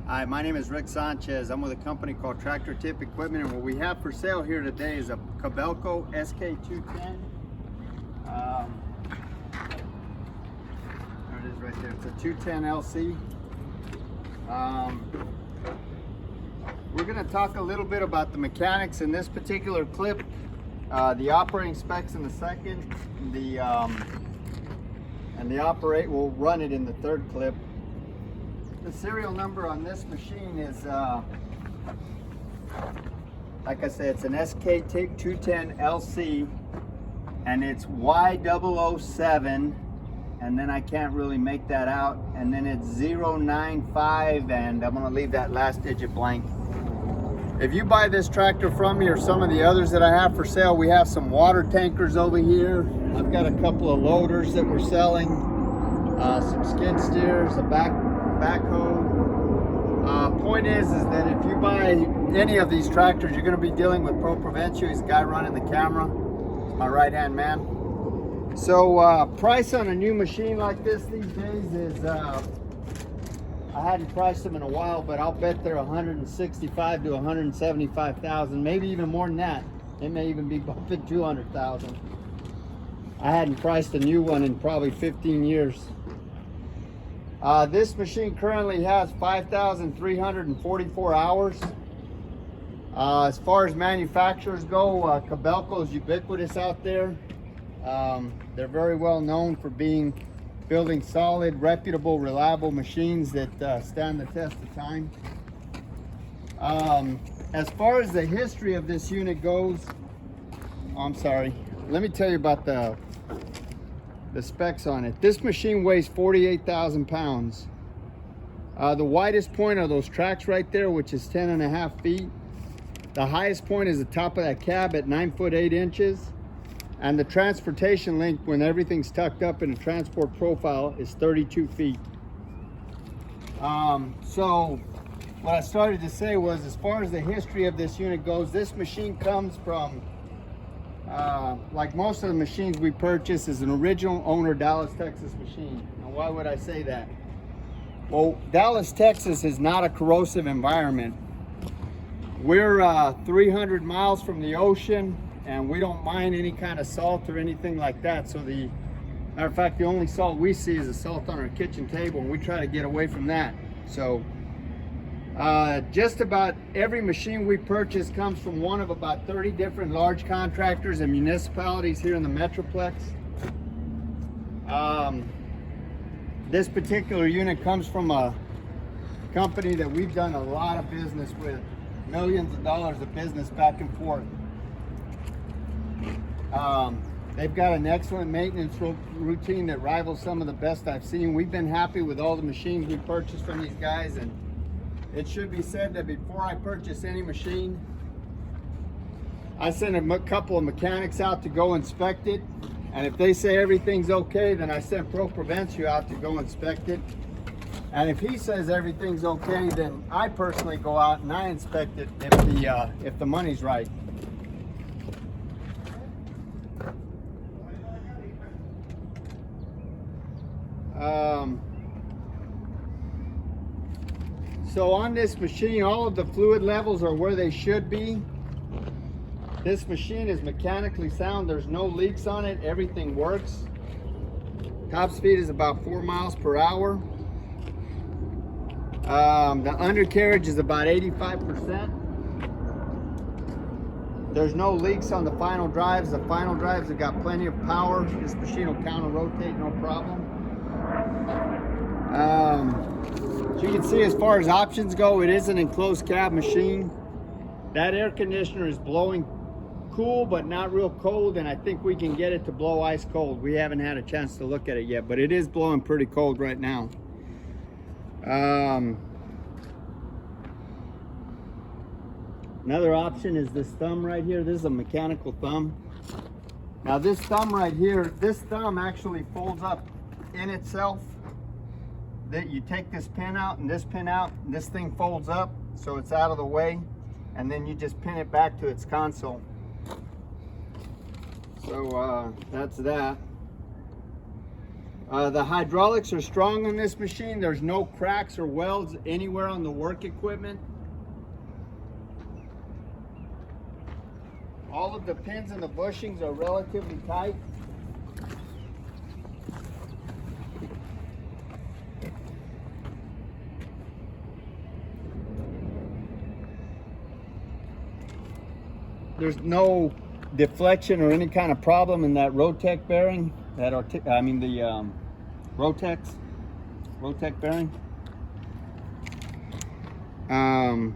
Hi, my name is Rick Sanchez. I'm with a company called Tractor Tip Equipment, and what we have for sale here today is a Kobelco SK210. There it is right there. It's a 210LC. We're going to talk a little bit about the mechanics in this particular clip, the operating specs in the second, and the operate. We'll run it in the third clip. The serial number on this machine is, like I said, it's an SK210LC, and it's Y007, and then I can't really make that out, and then it's 095, and I'm going to leave that last digit blank. If you buy this tractor from me or some of the others that I have for sale, we have some water tankers over here. I've got a couple of loaders that we're selling, some skid steers, a backhoe. Point is that if you buy any of these tractors, you're going to be dealing with Pro Provencio. He's the guy running the camera. He's my right-hand man. So price on a new machine like this these days is, I hadn't priced them in a while, but I'll bet they're 165 to 175,000, maybe even more than that. It may even be bumping 200,000. I hadn't priced a new one in probably 15 years. This machine currently has 5,344 hours. As far as manufacturers go, Kobelco is ubiquitous out there. They're very well known for building solid, reputable, reliable machines that stand the test of time. As far as the history of this unit goes, let me tell you about the specs on it. This machine weighs 48,000 pounds. The widest point are those tracks right there, which is 10.5 feet. The highest point is the top of that cab at 9 foot 8 inches. And the transportation length, when everything's tucked up in a transport profile, is 32 feet. So what I started to say was, as far as the history of this unit goes, this machine comes from, like most of the machines we purchase, is an original owner Dallas, Texas machine. Now, why would I say that? Well, Dallas, Texas is not a corrosive environment. We're 300 miles from the ocean, and we don't mine any kind of salt or anything like that. So matter of fact, the only salt we see is the salt on our kitchen table, and we try to get away from that. So just about every machine we purchase comes from one of about 30 different large contractors and municipalities here in the Metroplex. This particular unit comes from a company that we've done a lot of business with, millions of dollars of business back and forth. They've got an excellent maintenance routine that rivals some of the best I've seen. We've been happy with all the machines we purchased from these guys, and it should be said that before I purchase any machine, I send a couple of mechanics out to go inspect it, and if they say everything's okay, then I send Pro Provencio out to go inspect it. And if he says everything's okay, then I personally go out and I inspect it if the money's right. So on this machine, all of the fluid levels are where they should be. This machine is mechanically sound. There's no leaks on it. Everything works. Top speed is about 4 miles per hour. The undercarriage is about 85%. There's no leaks on the final drives. The final drives have got plenty of power. This machine will counter rotate, no problem. So you can see, as far as options go, it is an enclosed cab machine. That air conditioner is blowing cool but not real cold, and I think we can get it to blow ice cold. We haven't had a chance to look at it yet, but it is blowing pretty cold right now. Another option is this thumb right here. This is a mechanical thumb. Now this thumb right here, this thumb actually folds up in itself. That you take this pin out and this pin out, and this thing folds up so it's out of the way, and then you just pin it back to its console. So that's that. The hydraulics are strong on this machine. There's no cracks or welds anywhere on the work equipment. All of the pins and the bushings are relatively tight. There's no deflection or any kind of problem in that Rotec bearing. That Rotec bearing. I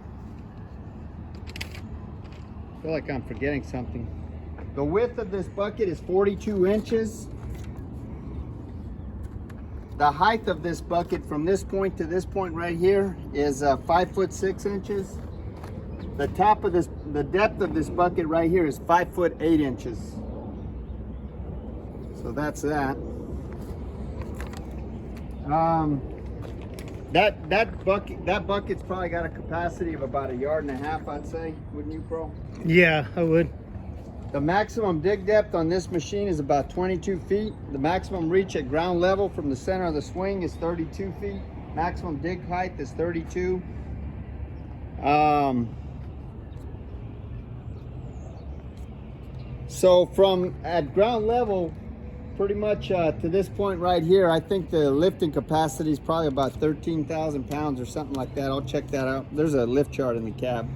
feel like I'm forgetting something. The width of this bucket is 42 inches. The height of this bucket from this point to this point right here is 5 foot 6 inches. The depth of this bucket right here is 5 foot 8 inches. So that's that. That bucket's probably got a capacity of about 1.5 yards, I'd say. Wouldn't you, Pro? Yeah, I would. The maximum dig depth on this machine is about 22 feet. The maximum reach at ground level from the center of the swing is 32 feet. Maximum dig height is 32. So from at ground level, pretty much to this point right here, I think the lifting capacity is probably about 13,000 pounds or something like that. I'll check that out. There's a lift chart in the cab.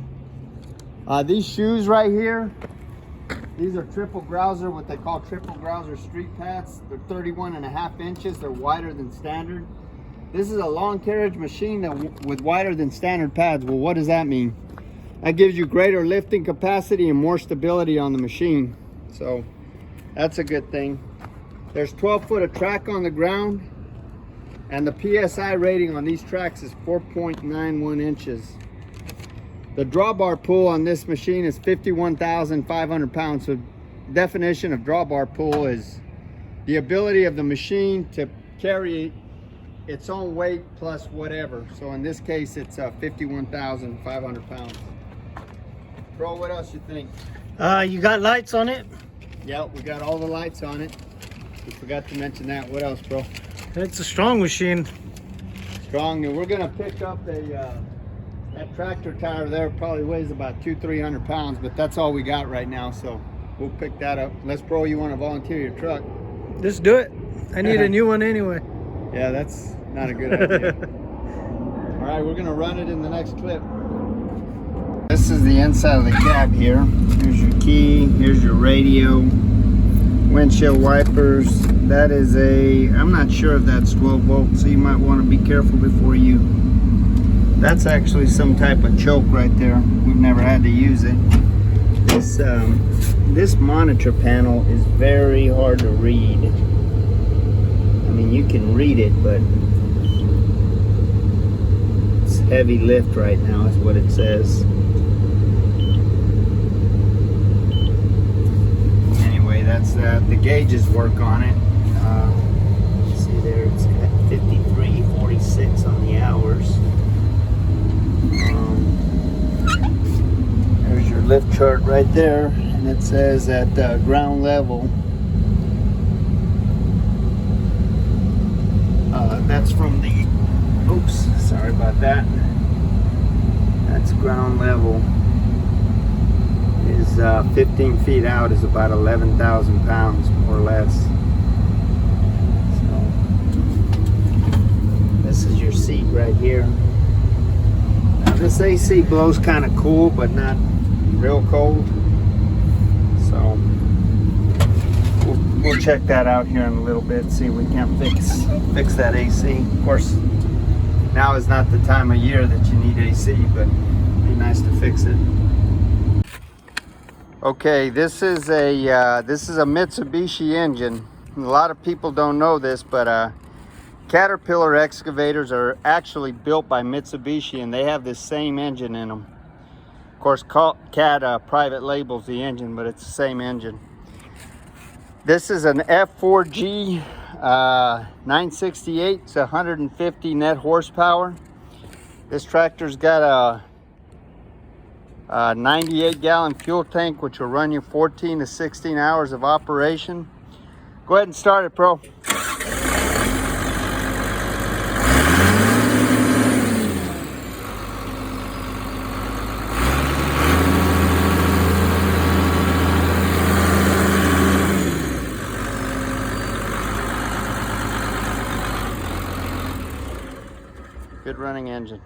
These shoes right here, these are triple grouser, what they call triple grouser street pads. They're 31.5 inches. They're wider than standard. This is a long carriage machine with wider than standard pads. Well, what does that mean? That gives you greater lifting capacity and more stability on the machine. So that's a good thing. There's 12 foot of track on the ground, and the PSI rating on these tracks is 4.91 inches. The drawbar pull on this machine is 51,500 pounds. So definition of drawbar pull is the ability of the machine to carry its own weight plus whatever. So in this case, it's 51,500 pounds. Bro, what else you think? You got lights on it? Yeah, we got all the lights on it. We forgot to mention that. What else, bro? It's a strong machine. Strong. And we're gonna pick up that tractor tire there. Probably weighs about 200-300 pounds, but that's all we got right now. So we'll pick that up. Unless, bro, you want to volunteer your truck? Just do it. I need a new one anyway. Yeah, that's not a good idea. All right, we're gonna run it in the next clip. This is the inside of the cab here. Here's your key, here's your radio, windshield wipers. That is I'm not sure if that's 12 volts, so you might want to be careful before you. That's actually some type of choke right there. We've never had to use it. This monitor panel is very hard to read. I mean, you can read it, but it's heavy lift right now is what it says. That's the gauges work on it. See there, it's at 53:46 on the hours. There's your lift chart right there, and it says at ground level. That's from the. Oops, sorry about that. That's ground level. Is 15 feet out is about 11,000 pounds more or less. So this is your seat right here. Now this AC blows kind of cool, but not real cold. So we'll check that out here in a little bit. See if we can't fix that AC. Of course, now is not the time of year that you need AC, but it'd be nice to fix it. Okay, this is a Mitsubishi engine. A lot of people don't know this, but Caterpillar excavators are actually built by Mitsubishi, and they have this same engine in them. Of course, Cat private labels the engine, but it's the same engine. This is an F4G 968. It's 150 net horsepower. This tractor's got a 98-gallon fuel tank, which will run you 14 to 16 hours of operation. Go ahead and start it, Pro. Good running engine.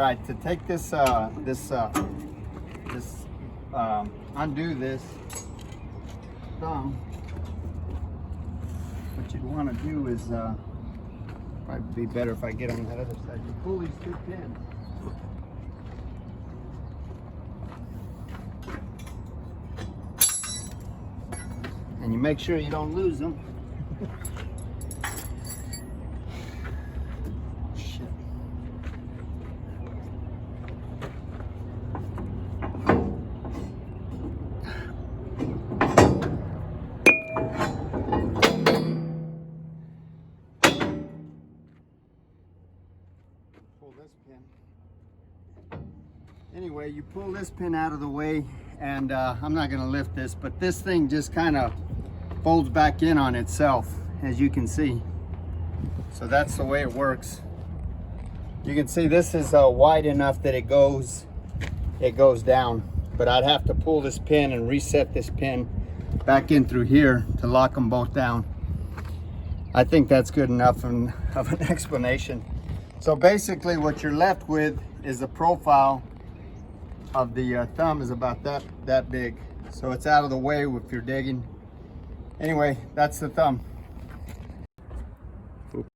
right, to take this, undo this thumb, what you'd want to do is, probably be better if I get on that other side. You pull these two pins. And you make sure you don't lose them. Shit. anyway, you pull this pin out of the way, and I'm not gonna lift this, but this thing just kind of folds back in on itself, as you can see. So that's the way it works. You can see this is wide enough that it goes down, but I'd have to pull this pin and reset this pin back in through here to lock them both down. I think that's good enough of an explanation. So basically what you're left with is the profile of the thumb is about that big. So it's out of the way if you're digging. Anyway, that's the thumb.